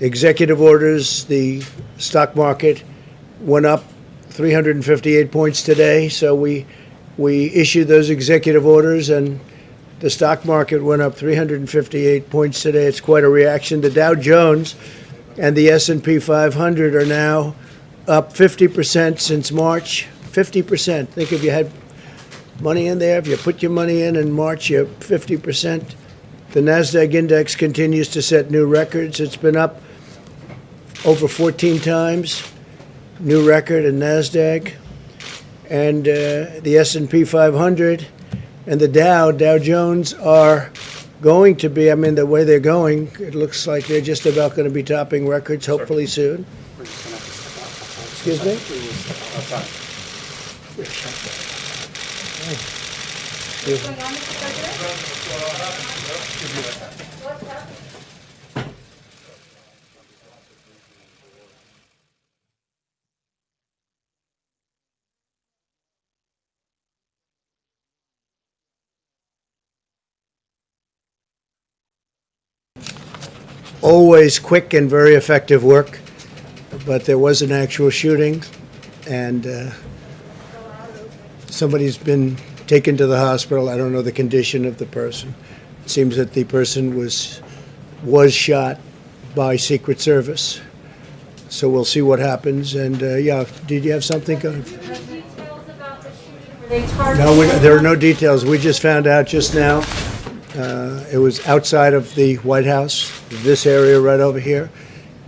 executive orders, the stock market went up 358 points today. So we issued those executive orders, and the stock market went up 358 points today. It's quite a reaction. The Dow Jones and the S&P 500 are now up 50% since March. 50%. Think if you had money in there, if you put your money in March, you're 50%. The NASDAQ index continues to set new records. It's been up over 14 times, new record in NASDAQ. And the S&P 500 and the Dow Jones are going to be, I mean, the way they're going, it looks like they're just about going to be topping records hopefully soon. Excuse me? Always quick and very effective work, but there was an actual shooting, and somebody's been taken to the hospital. I don't know the condition of the person. It seems that the person was shot by Secret Service. So we'll see what happens. And yeah, did you have something? No, there are no details. We just found out just now. It was outside of the White House, this area right over here,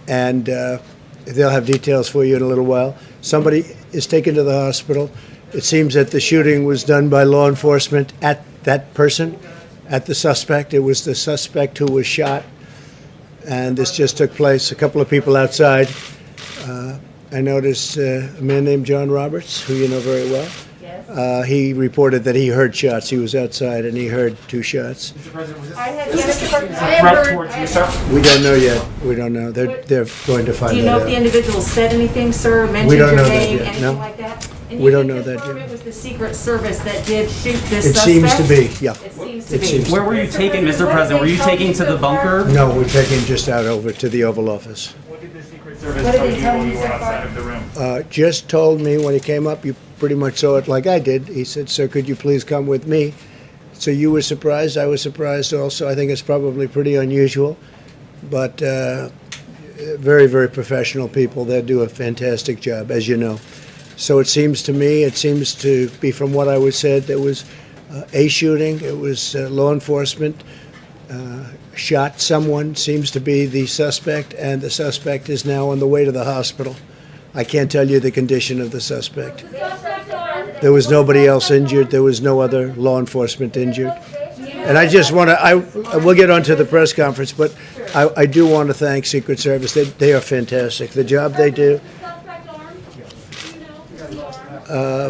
and they'll have details for you in a little while. Somebody is taken to the hospital. It seems that the shooting was done by law enforcement at that person, at the suspect. It was the suspect who was shot, and this just took place. A couple of people outside. I noticed a man named John Roberts, who you know very well. He reported that he heard shots. He was outside and he heard two shots. Mr. President, was this a threat towards you, sir? We don't know yet. We don't know. They're going to find out. Do you know if the individual said anything, sir? Mentioned We don't your know that name, yet. anything No. like that? And We you don't can know that confirm yet. It was the Secret Service that did shoot this It suspect? seems to be, yeah. It seems to It be. seems- Where were you taken, Mr. President? Were you taken to the bunker? No, we're taking just out over to the Oval Office. What did the Secret Service What did tell they you tell while you you were so outside far? of the room? Just told me when he came up, you pretty much saw it like I did. He said, "Sir, could you please come with me?" So you were surprised. I was surprised also. I think it's probably pretty unusual, but very, very professional people. They do a fantastic job, as you know. So it seems to me, it seems to be from what I was said, there was a shooting. It was law enforcement shot someone, seems to be the suspect, and the suspect is now on the way to the hospital. I can't tell you the condition of the suspect. There was nobody else injured. There was no other law enforcement injured. And I just want to, we'll get on to the press conference, but I do want to thank Secret Service. They are fantastic. The job they do,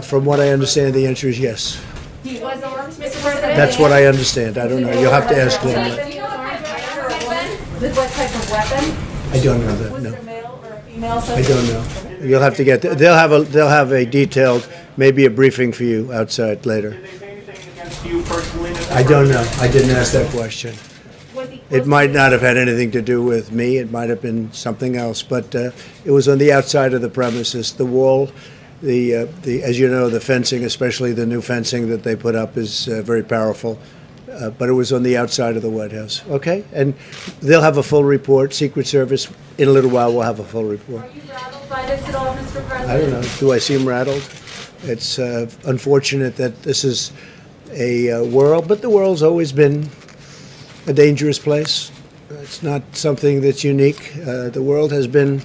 from what I understand, the answer is yes. He was armed, Mr. President? That's what I understand. I don't know. You'll have to ask them. With what type of weapon? I don't know that, Was no. it a male or a female I suspect? don't know. You'll have to get, they'll have a detailed, maybe a briefing for you outside later. Did they say anything against you personally, Mr. I don't know. President? I didn't ask that question. Was he It might not have had anything to do with me. It might have been something else, but it was on the outside of the premises. The wall, the as you know, the fencing, especially the new fencing that they put up, is very powerful. But it was on the outside of the White House. Okay, and they'll have a full report. Secret Service in a little while will have a full report. Are you rattled by this at all, Mr. President? I don't know. Do I seem rattled? It's unfortunate that this is a world, but the world's always been a dangerous place. It's not something that's unique. The world has been,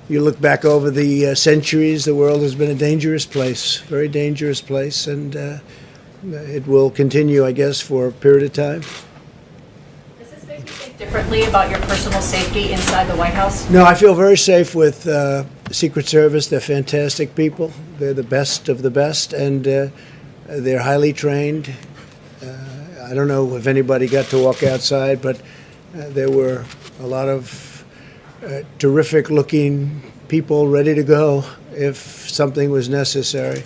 you look back over the centuries, the world has been a dangerous place, very dangerous place, and it will continue, I guess, for a period of time. Does this make you think differently about your personal safety inside the White House? No, I feel very safe with the Secret Service. They're fantastic people. They're the best of the best, and they're highly trained. I don't know if anybody got to walk outside, but there were a lot of terrific-looking people ready to go if something was necessary.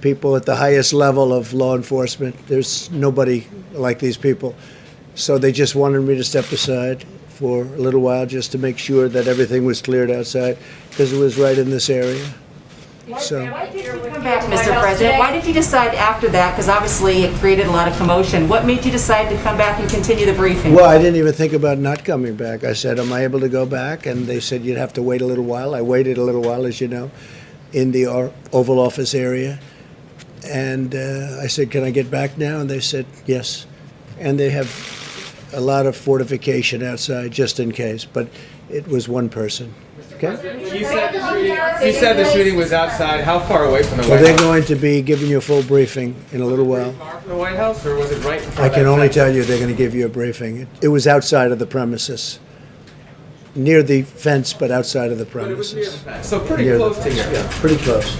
People at the highest level of law enforcement. There's nobody like these people. So they just wanted me to step aside for a little while just to make sure that everything was cleared outside, because it was right in this area. So, Why did you come back, Mr. President? Why did you decide after that? Because obviously it created a lot of commotion. What made you decide to come back and continue the briefing? well, I didn't even think about not coming back. I said, am I able to go back? And they said, you'd have to wait a little while. I waited a little while, as you know, in the Oval Office area. And I said, can I get back now? And they said, yes. And they have a lot of fortification outside, just in case. But it was one person. Okay? You said the shooting was outside. How far away from the Well, White they're House? going to be giving you a full briefing in a little while. Far from the White House, or was it right in front I of can that only fence? tell you they're going to give you a briefing. It was outside of the premises. Near the fence, but outside of the But it was near the premises. fence. So pretty Near the close to here. Yeah, pretty close.